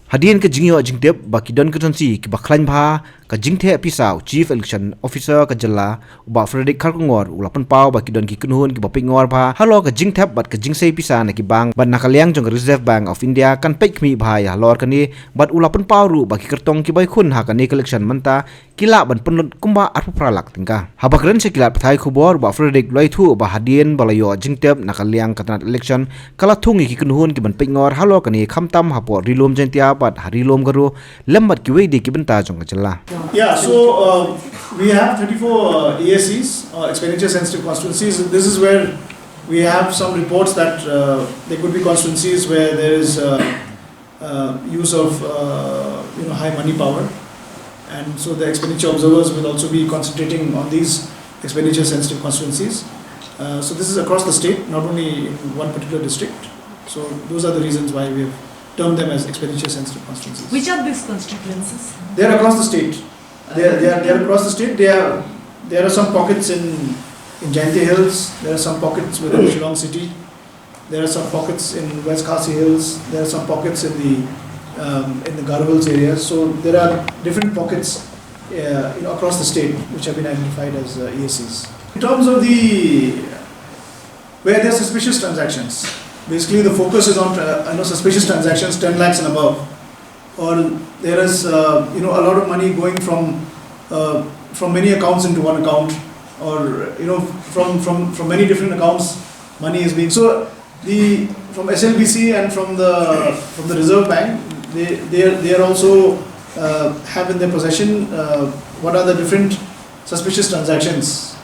Hadian ka jingyo jingtep ba kidon Constituency ki ba khlain bha ka jingthe pisa Chief Election Officer ka jalla ba Kyrwoh ulapan pau ba kidon ki kynhun ki ba peitngor bha halo ka jingthep bat ka jingsei pisa na ki bang ban nakaliang jong Reserve Bank of India kan peikmi bha ya lor kani bat ulapan pau ru ba ki kertong ki bai khun ha ka ni collection manta kila ban punut kumba arpu pralak tingka habakren se kila pathai khubor ba loi thu ba hadian balayo jingtep nakaliang katanat election kala thung ki kynhun ki ban peitngor halo kani khamtam hapo rilom jentia but harilom garu lembat ki wedi ki benta jong jalla. Yeah, so we have 34 ESCs, expenditure sensitive constituencies. This is where we have some reports that there could be constituencies where there is use of high money power, and so the expenditure observers will also be concentrating on these expenditure sensitive constituencies. So this is across the state, not only in one particular district. So those are the reasons why we have termed them as expenditure sensitive constituencies. Which are these constituencies? They are across the state. They are across the state. There are some pockets in Jayanti Hills. There are some pockets within Shillong City. There are some pockets in West Khasi Hills. There are some pockets in the Kyrwoh area. So there are different pockets across the state which have been identified as ESCs. In terms of where there are suspicious transactions, basically the focus is on suspicious transactions 10 lakhs and above, or there is a lot of money going from many accounts into one account, or from many different accounts money is being from SLBC and from the Reserve Bank, they are also have in their possession what are the different suspicious transactions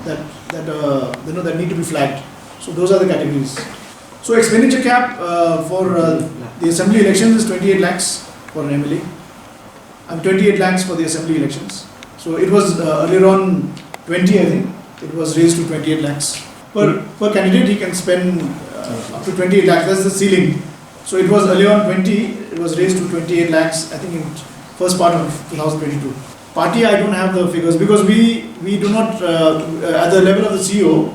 that need to be flagged. So those are the categories. So expenditure cap for the assembly elections is 28 lakhs for an MLA. And 28 lakhs for the assembly elections. So it was earlier on 20, I think. It was raised to 28 lakhs. Per candidate he can spend up to 28 lakhs. That's the ceiling. So it was earlier on 20. It was raised to 28 lakhs, I think, in first part of 2022. Party, I don't have the figures because we do not, at the level of the CEO,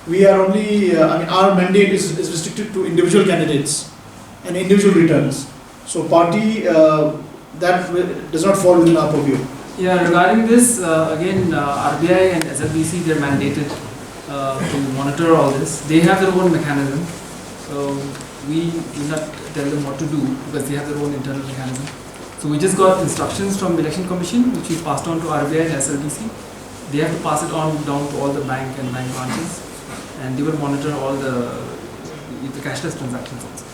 we are only, our mandate is restricted to individual candidates and individual returns. So party, that does not fall within our purview. Yeah, regarding this, again, RBI and SLBC, they're mandated to monitor all this. They have their own mechanism. So we do not tell them what to do because they have their own internal mechanism. So we just got instructions from the Election Commission, which we passed on to RBI and SLBC. They have to pass it on down to all the bank and bank branches, and they will monitor all the cashless transactions also.